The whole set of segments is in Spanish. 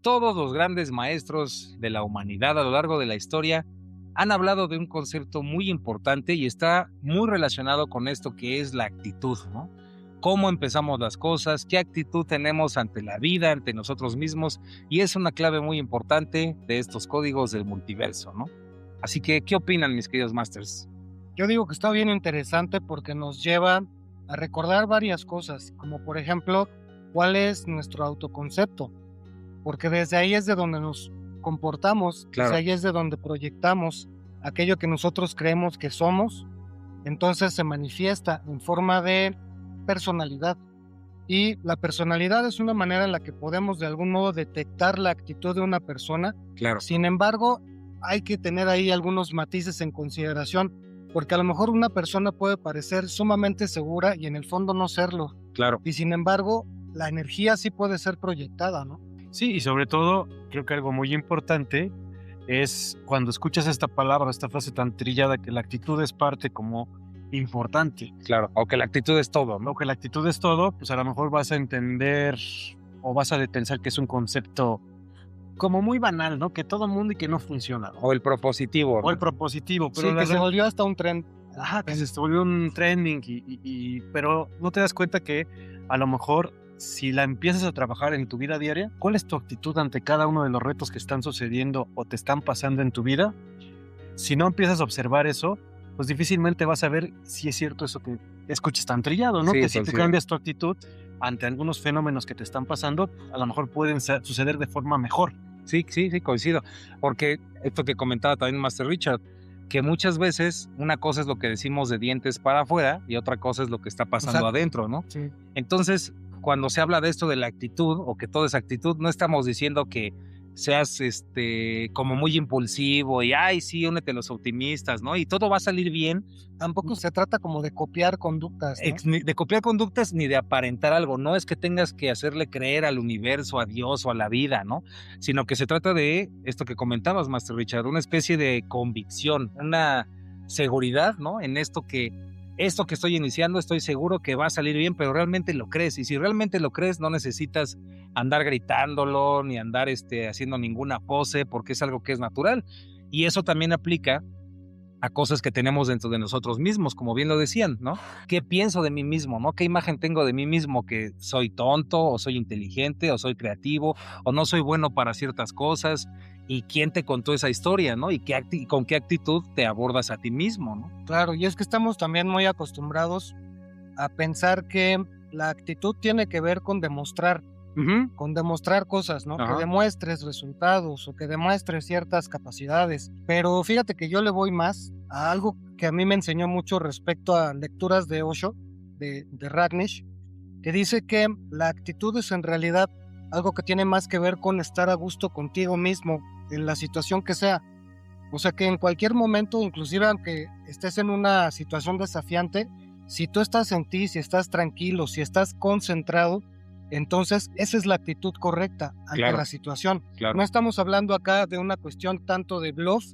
todos los grandes maestros de la humanidad a lo largo de la historia han hablado de un concepto muy importante y está muy relacionado con esto que es la actitud, ¿no? Cómo empezamos las cosas, qué actitud tenemos ante la vida, ante nosotros mismos, y es una clave muy importante de estos códigos del multiverso, ¿no? Así que, ¿qué opinan, mis queridos masters? Yo digo que está bien interesante porque nos lleva a recordar varias cosas, como por ejemplo, cuál es nuestro autoconcepto, porque desde ahí es de donde nos comportamos, desde Claro, ahí es de donde proyectamos aquello que nosotros creemos que somos, entonces se manifiesta en forma de personalidad. Y la personalidad es una manera en la que podemos de algún modo detectar la actitud de una persona. claro, Sin embargo, hay que tener ahí algunos matices en consideración, porque a lo mejor una persona puede parecer sumamente segura y en el fondo no serlo. claro. Y sin embargo, la energía sí puede ser proyectada, ¿no? Sí, y sobre todo, creo que algo muy importante es cuando escuchas esta palabra, esta frase tan trillada, que la actitud es parte como importante. Claro, aunque la actitud es todo, ¿no? Lo que la actitud es todo, pues a lo mejor vas a entender o vas a pensar que es un concepto como muy banal, ¿no? Que todo mundo y que no funciona, ¿no? O el propositivo, O el ¿no? propositivo, pero Sí, la que se real- volvió hasta un tren. Ajá, que se volvió un trending pero no te das cuenta que a lo mejor si la empiezas a trabajar en tu vida diaria, ¿cuál es tu actitud ante cada uno de los retos que están sucediendo o te están pasando en tu vida? Si no empiezas a observar eso, pues difícilmente vas a ver si es cierto eso que escuchas tan trillado, ¿no? Sí, Que si tú coincido. cambias tu actitud ante algunos fenómenos que te están pasando, a lo mejor pueden suceder de forma mejor. Sí, sí, sí, coincido. Porque esto que comentaba también Master Richard, que muchas veces una cosa es lo que decimos de dientes para afuera y otra cosa es lo que está pasando Exacto. adentro, ¿no? Sí. Entonces, cuando se habla de esto de la actitud o que todo es actitud, no estamos diciendo que seas como muy impulsivo y ay, sí, únete a los optimistas, ¿no? Y todo va a salir bien. Tampoco se trata como de copiar conductas, ¿no? Ni de copiar conductas ni de aparentar algo. No es que tengas que hacerle creer al universo, a Dios o a la vida, ¿no? Sino que se trata de esto que comentabas, Master Richard, una especie de convicción, una seguridad, ¿no? En esto que estoy iniciando, estoy seguro que va a salir bien, pero realmente lo crees. Y si realmente lo crees, no necesitas andar gritándolo ni andar haciendo ninguna pose porque es algo que es natural. Y eso también aplica a cosas que tenemos dentro de nosotros mismos, como bien lo decían, ¿no? ¿Qué pienso de mí mismo, no? ¿Qué imagen tengo de mí mismo? ¿Que soy tonto o soy inteligente o soy creativo o no soy bueno para ciertas cosas? ¿Y quién te contó esa historia, no? ¿Y con qué actitud te abordas a ti mismo, no? Claro, y es que estamos también muy acostumbrados a pensar que la actitud tiene que ver con demostrar cosas, ¿no? Ajá. Que demuestres resultados o que demuestres ciertas capacidades. Pero fíjate que yo le voy más a algo que a mí me enseñó mucho respecto a lecturas de Osho, de Ragnish, que dice que la actitud es en realidad algo que tiene más que ver con estar a gusto contigo mismo en la situación que sea. O sea que en cualquier momento, inclusive aunque estés en una situación desafiante, si tú estás en ti, si estás tranquilo, si estás concentrado, entonces esa es la actitud correcta ante Claro. la situación. Claro. No estamos hablando acá de una cuestión tanto de bluff,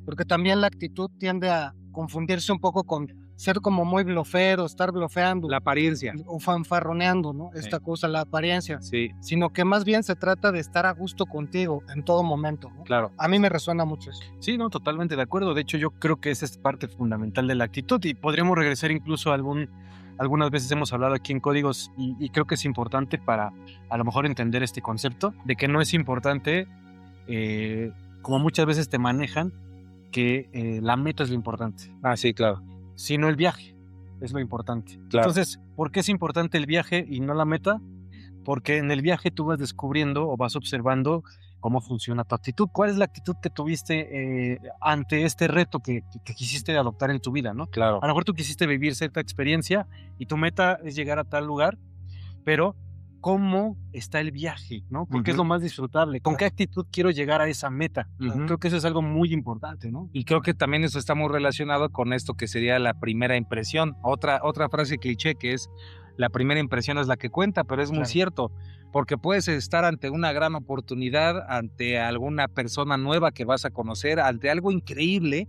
porque también la actitud tiende a confundirse un poco con ser como muy blofero, estar blofeando La apariencia. o fanfarroneando, ¿no? Esta cosa, la apariencia, Sí, sino que más bien se trata de estar a gusto contigo en todo momento, ¿no? claro. A mí me resuena mucho eso. Sí, no, totalmente de acuerdo. De hecho, yo creo que esa es parte fundamental de la actitud y podríamos regresar incluso a algunas veces hemos hablado aquí en códigos y creo que es importante para a lo mejor entender este concepto de que no es importante, como muchas veces te manejan, que la meta es lo importante, Ah, sí, claro. sino el viaje es lo importante. Claro. Entonces, ¿por qué es importante el viaje y no la meta? Porque en el viaje tú vas descubriendo o vas observando cómo funciona tu actitud. ¿Cuál es la actitud que tuviste ante este reto que quisiste adoptar en tu vida, ¿no? Claro. A lo mejor tú quisiste vivir cierta experiencia y tu meta es llegar a tal lugar, pero ¿cómo está el viaje, no? Porque es lo más disfrutable. ¿Con qué actitud quiero llegar a esa meta? Ujú. Creo que eso es algo muy importante, ¿no? Y creo que también eso está muy relacionado con esto que sería la primera impresión. Otra frase cliché que es la primera impresión es la que cuenta, pero es muy Claro. cierto, porque puedes estar ante una gran oportunidad, ante alguna persona nueva que vas a conocer, ante algo increíble,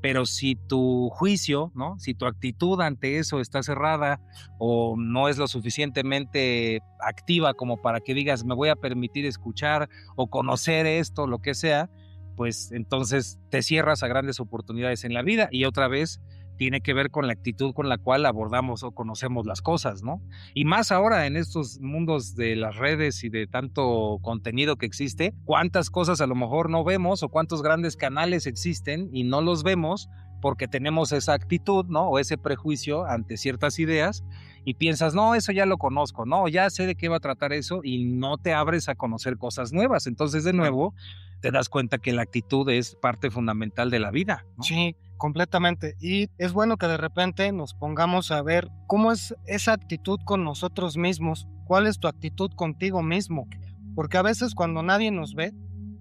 pero si tu juicio, ¿no? Si tu actitud ante eso está cerrada o no es lo suficientemente activa como para que digas, me voy a permitir escuchar o conocer esto, lo que sea, pues entonces te cierras a grandes oportunidades en la vida. Y otra vez tiene que ver con la actitud con la cual abordamos o conocemos las cosas, ¿no? Y más ahora en estos mundos de las redes y de tanto contenido que existe, cuántas cosas a lo mejor no vemos o cuántos grandes canales existen y no los vemos porque tenemos esa actitud, ¿no? O ese prejuicio ante ciertas ideas y piensas, no, eso ya lo conozco, no, ya sé de qué va a tratar eso y no te abres a conocer cosas nuevas. Entonces, de nuevo, te das cuenta que la actitud es parte fundamental de la vida, ¿no? Sí, completamente. Y es bueno que de repente nos pongamos a ver cómo es esa actitud con nosotros mismos, cuál es tu actitud contigo mismo. Porque a veces cuando nadie nos ve,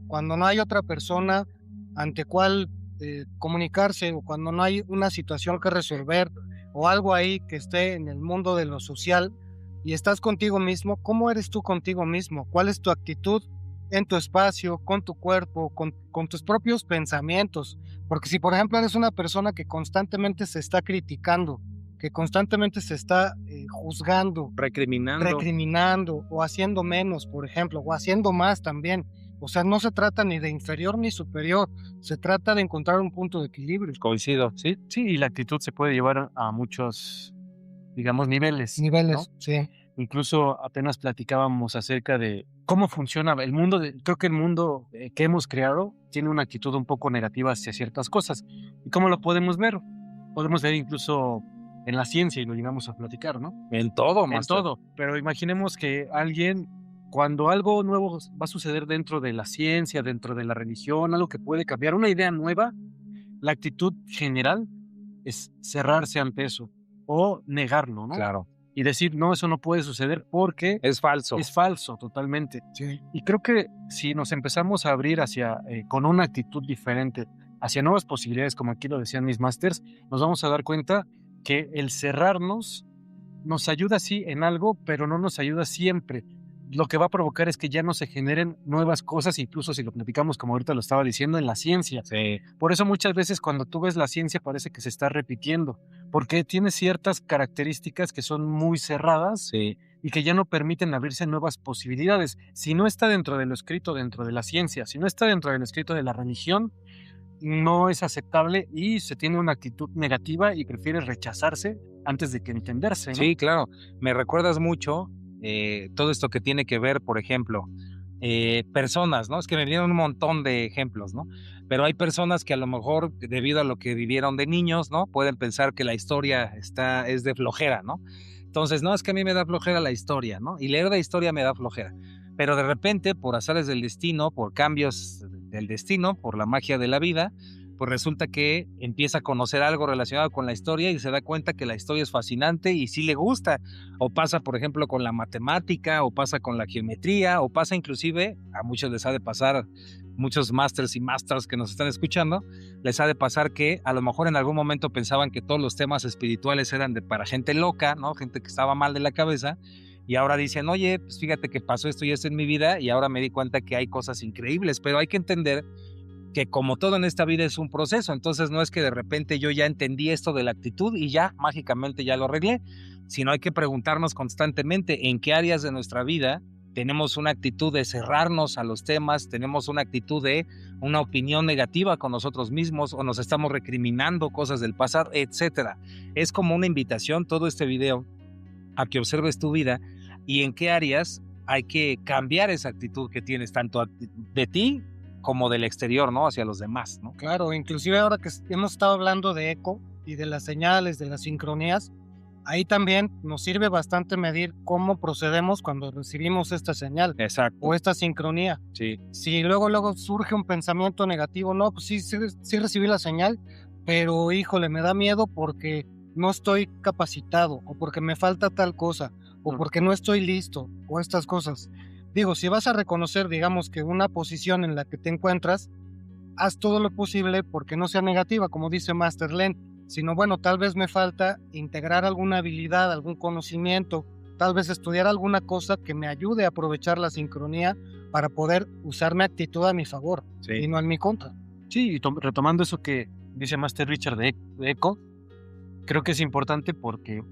cuando no hay otra persona ante cual comunicarse o cuando no hay una situación que resolver o algo ahí que esté en el mundo de lo social y estás contigo mismo, ¿cómo eres tú contigo mismo? ¿Cuál es tu actitud en tu espacio, con tu cuerpo, con tus propios pensamientos? Porque si, por ejemplo, eres una persona que constantemente se está criticando, que constantemente se está juzgando, recriminando o haciendo menos, por ejemplo, o haciendo más también. O sea, no se trata ni de inferior ni superior, se trata de encontrar un punto de equilibrio. Coincido, sí. Sí, y la actitud se puede llevar a muchos, digamos, niveles, Niveles, ¿no? sí. Incluso apenas platicábamos acerca de cómo funciona el mundo. Creo que el mundo que hemos creado tiene una actitud un poco negativa hacia ciertas cosas. ¿Y cómo lo podemos ver? Podemos ver incluso en la ciencia y lo llegamos a platicar, ¿no? En todo, En Master. todo. Pero imaginemos que alguien, cuando algo nuevo va a suceder dentro de la ciencia, dentro de la religión, algo que puede cambiar, una idea nueva, la actitud general es cerrarse ante eso o negarlo, ¿no? Claro. Y decir, no, eso no puede suceder porque Es falso. es falso totalmente. Sí. Y creo que si nos empezamos a abrir hacia, con una actitud diferente, hacia nuevas posibilidades, como aquí lo decían mis masters, nos vamos a dar cuenta que el cerrarnos nos ayuda sí en algo, pero no nos ayuda siempre. Lo que va a provocar es que ya no se generen nuevas cosas, incluso si lo platicamos, como ahorita lo estaba diciendo, en la ciencia. Sí. Por eso muchas veces cuando tú ves la ciencia parece que se está repitiendo, porque tiene ciertas características que son muy cerradas Sí. y que ya no permiten abrirse nuevas posibilidades. Si no está dentro de lo escrito dentro de la ciencia, si no está dentro de lo escrito de la religión, no es aceptable y se tiene una actitud negativa y prefiere rechazarse antes de que entenderse, ¿no? Sí, claro. Me recuerdas mucho todo esto que tiene que ver, por ejemplo, personas, ¿no? Es que me vienen un montón de ejemplos, ¿no? Pero hay personas que a lo mejor, debido a lo que vivieron de niños, ¿no? Pueden pensar que la historia es de flojera, ¿no? Entonces, no, es que a mí me da flojera la historia, ¿no? Y leer la historia me da flojera. Pero de repente, por azares del destino, por cambios del destino, por la magia de la vida, pues resulta que empieza a conocer algo relacionado con la historia y se da cuenta que la historia es fascinante y sí le gusta. O pasa, por ejemplo, con la matemática, o pasa con la geometría, o pasa inclusive, a muchos les ha de pasar, muchos masters y masters que nos están escuchando, les ha de pasar que a lo mejor en algún momento pensaban que todos los temas espirituales eran para gente loca, ¿no? Gente que estaba mal de la cabeza. Y ahora dicen, oye, pues fíjate que pasó esto y esto en mi vida y ahora me di cuenta que hay cosas increíbles, pero hay que entender que como todo en esta vida es un proceso, entonces no es que de repente yo ya entendí esto de la actitud y ya mágicamente ya lo arreglé, sino hay que preguntarnos constantemente en qué áreas de nuestra vida tenemos una actitud de cerrarnos a los temas, tenemos una actitud de una opinión negativa con nosotros mismos o nos estamos recriminando cosas del pasado, etcétera. Es como una invitación todo este video a que observes tu vida y en qué áreas hay que cambiar esa actitud que tienes tanto de ti como del exterior, ¿no? Hacia los demás, ¿no? Claro, inclusive ahora que hemos estado hablando de eco y de las señales, de las sincronías, ahí también nos sirve bastante medir cómo procedemos cuando recibimos esta señal Exacto. o esta sincronía. Sí. Si luego surge un pensamiento negativo, no, pues sí recibí la señal, pero híjole, me da miedo porque no estoy capacitado o porque me falta tal cosa o porque no estoy listo o estas cosas. Digo, si vas a reconocer, digamos, que una posición en la que te encuentras, haz todo lo posible porque no sea negativa, como dice Master Len, sino bueno, tal vez me falta integrar alguna habilidad, algún conocimiento, tal vez estudiar alguna cosa que me ayude a aprovechar la sincronía para poder usar mi actitud a mi favor y no en mi contra. Sí, y retomando eso que dice Master Richard de Eco, creo que es importante porque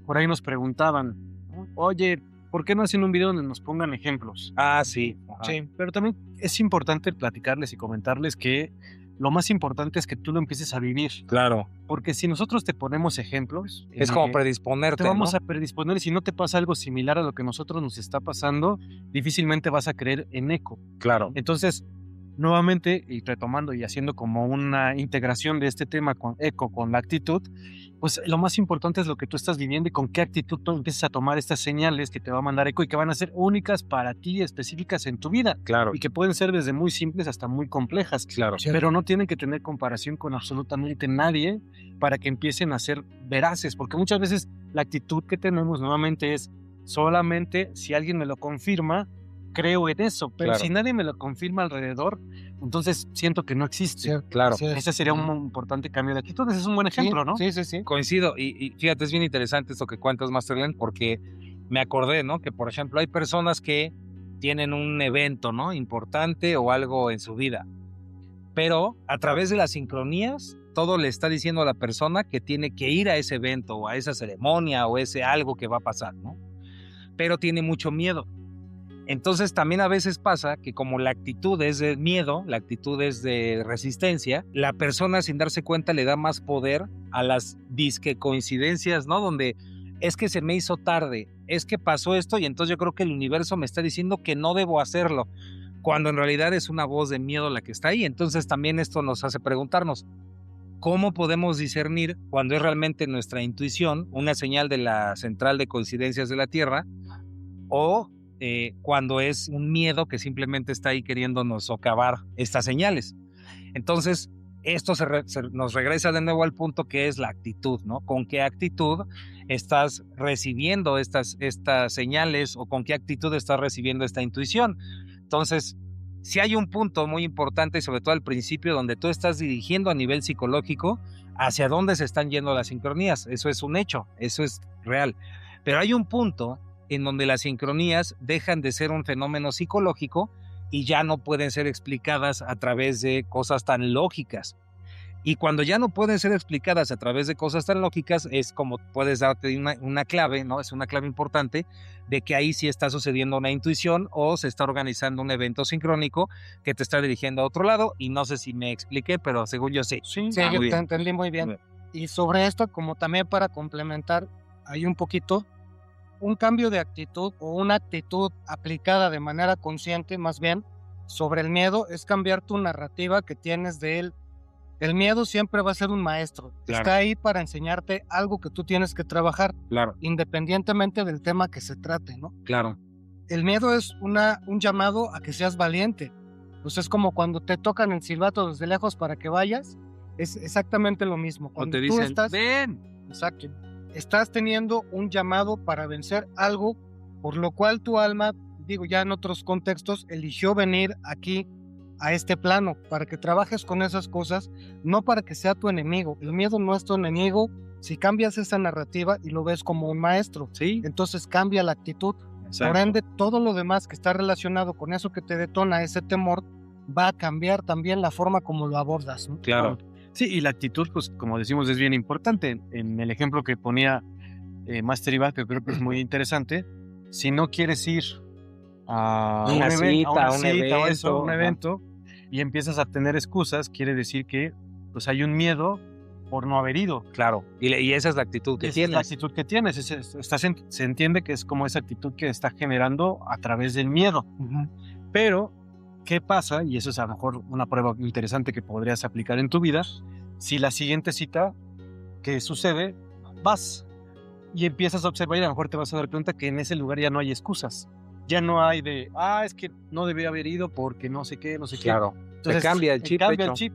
por ahí nos preguntaban, ¿no? Oye, ¿por qué no hacen un video donde nos pongan ejemplos? Ah, sí. Ajá. Sí, pero también es importante platicarles y comentarles que lo más importante es que tú lo empieces a vivir. Claro. Porque si nosotros te ponemos ejemplos, Es como te predisponerte, vamos ¿no? a predisponer. Y si no te pasa algo similar a lo que a nosotros nos está pasando, difícilmente vas a creer en Eco. Claro. Entonces, nuevamente, y retomando y haciendo como una integración de este tema con Eco, con la actitud, pues lo más importante es lo que tú estás viviendo y con qué actitud tú empiezas a tomar estas señales que te va a mandar Eco y que van a ser únicas para ti, específicas en tu vida. Claro. Y que pueden ser desde muy simples hasta muy complejas. Claro. Pero no tienen que tener comparación con absolutamente nadie para que empiecen a ser veraces, porque muchas veces la actitud que tenemos nuevamente es solamente si alguien me lo confirma, creo en eso, pero Claro. si nadie me lo confirma alrededor, entonces siento que no existe. Sí, Claro. así es. Ese sería un importante cambio de actitud. Ese es un buen ejemplo, Sí, ¿no? Sí, sí, sí. Coincido. Y fíjate, es bien interesante esto que cuentas, Masterland, porque me acordé, ¿no? Que, por ejemplo, hay personas que tienen un evento, ¿no? Importante o algo en su vida. Pero a través de las sincronías, todo le está diciendo a la persona que tiene que ir a ese evento o a esa ceremonia o ese algo que va a pasar, ¿no? Pero tiene mucho miedo. Entonces también a veces pasa que como la actitud es de miedo, la actitud es de resistencia, la persona sin darse cuenta le da más poder a las disque coincidencias, ¿no? Donde es que se me hizo tarde, es que pasó esto y entonces yo creo que el universo me está diciendo que no debo hacerlo, cuando en realidad es una voz de miedo la que está ahí. Entonces también esto nos hace preguntarnos, ¿cómo podemos discernir cuando es realmente nuestra intuición, una señal de la central de coincidencias de la Tierra, o cuando es un miedo que simplemente está ahí queriéndonos socavar estas señales? Entonces, esto nos regresa de nuevo al punto que es la actitud, ¿no? ¿Con qué actitud estás recibiendo estas señales o con qué actitud estás recibiendo esta intuición? Entonces, sí hay un punto muy importante, sobre todo al principio, donde tú estás dirigiendo a nivel psicológico hacia dónde se están yendo las sincronías. Eso es un hecho, eso es real. Pero hay un punto en donde las sincronías dejan de ser un fenómeno psicológico y ya no pueden ser explicadas a través de cosas tan lógicas. Y cuando ya no pueden ser explicadas a través de cosas tan lógicas, es como puedes darte una clave, ¿no? Es una clave importante de que ahí sí está sucediendo una intuición o se está organizando un evento sincrónico que te está dirigiendo a otro lado. Y no sé si me expliqué, pero según yo sí. Sí, Ah, yo muy te bien. entendí muy bien. Muy Y sobre esto, como también para complementar ahí un poquito, un cambio de actitud o una actitud aplicada de manera consciente, más bien, sobre el miedo, es cambiar tu narrativa que tienes de él. El miedo siempre va a ser un maestro. Claro. Está ahí para enseñarte algo que tú tienes que trabajar, Claro, independientemente del tema que se trate, ¿no? claro. El miedo es un llamado a que seas valiente. Pues es como cuando te tocan el silbato desde lejos para que vayas, es exactamente lo mismo. O Cuando te tú dicen, estás, ven. exacto, estás teniendo un llamado para vencer algo por lo cual tu alma, digo ya en otros contextos, eligió venir aquí a este plano para que trabajes con esas cosas, no para que sea tu enemigo. El miedo no es tu enemigo. Si cambias esa narrativa y lo ves como un maestro, Sí, entonces cambia la actitud. exacto. Por ende, todo lo demás que está relacionado con eso que te detona ese temor va a cambiar también la forma como lo abordas, ¿no? Claro, Sí, y la actitud, pues como decimos, es bien importante. En el ejemplo que ponía Master Iván, que creo que es muy interesante, si no quieres ir a Una cita, a un una cita o eso, evento, un ajá. evento, y empiezas a tener excusas, quiere decir que pues hay un miedo por no haber ido. claro. Y esa es la actitud que Esa es la tienes. actitud que tienes. Se entiende que es como esa actitud que está generando a través del miedo. Pero, ¿qué pasa? Y eso es a lo mejor una prueba interesante que podrías aplicar en tu vida. Si la siguiente cita que sucede, vas y empiezas a observar y a lo mejor te vas a dar cuenta que en ese lugar ya no hay excusas. Ya no hay de, es que no debía haber ido porque no sé qué, no sé qué. Claro. Te cambia el chip, de Cambia el hecho. chip.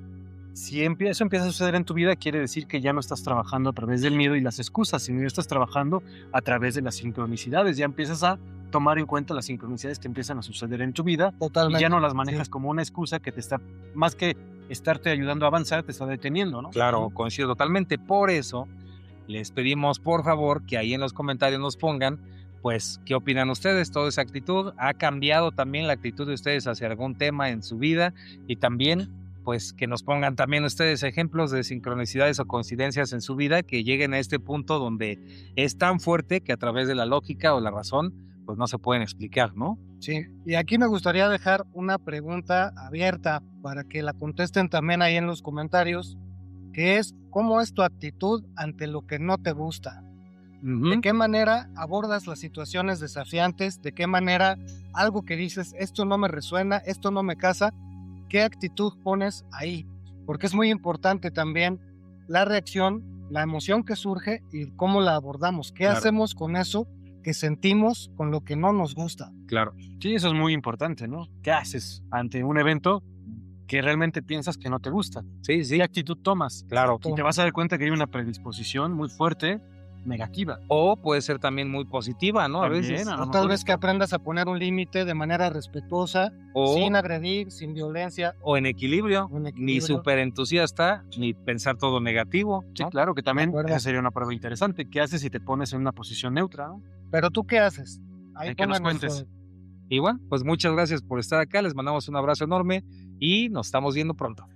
Si eso empieza a suceder en tu vida, quiere decir que ya no estás trabajando a través del miedo y las excusas, sino ya estás trabajando a través de las sincronicidades. Ya empiezas a tomar en cuenta las sincronicidades que empiezan a suceder en tu vida Totalmente. y ya no las manejas Sí. como una excusa que te está, más que estarte ayudando a avanzar, te está deteniendo, ¿no? Claro, coincido totalmente. Por eso les pedimos, por favor, que ahí en los comentarios nos pongan, pues, ¿qué opinan ustedes? ¿Toda esa actitud ha cambiado también la actitud de ustedes hacia algún tema en su vida? Y también, pues que nos pongan también ustedes ejemplos de sincronicidades o coincidencias en su vida que lleguen a este punto donde es tan fuerte que a través de la lógica o la razón, pues no se pueden explicar, ¿no? Sí, y aquí me gustaría dejar una pregunta abierta para que la contesten también ahí en los comentarios, que es, ¿cómo es tu actitud ante lo que no te gusta? ¿De Ujú. qué manera abordas las situaciones desafiantes? ¿De qué manera algo que dices, esto no me resuena, esto no me casa? ¿Qué actitud pones ahí? Porque es muy importante también la reacción, la emoción que surge y cómo la abordamos. ¿Qué Claro, hacemos con eso que sentimos con lo que no nos gusta? claro. Sí, eso es muy importante, ¿no? ¿Qué haces ante un evento que realmente piensas que no te gusta? Sí, sí, ¿Qué actitud tomas? claro. Y te vas a dar cuenta que hay una predisposición muy fuerte negativa. O puede ser también muy positiva, ¿no? A También, veces. a lo O tal mejor vez que está aprendas a poner un límite de manera respetuosa, O, sin agredir, sin violencia, o en equilibrio, un ni equilibrio. súper entusiasta, ni pensar todo negativo, sí, ¿no? claro, que también acuerdo. esa sería una prueba interesante. ¿Qué haces si te pones en una posición neutra, no? Pero tú, ¿qué haces? Ahí Que nos pónganos cuentes. Y bueno, pues muchas gracias por estar acá, les mandamos un abrazo enorme y nos estamos viendo pronto.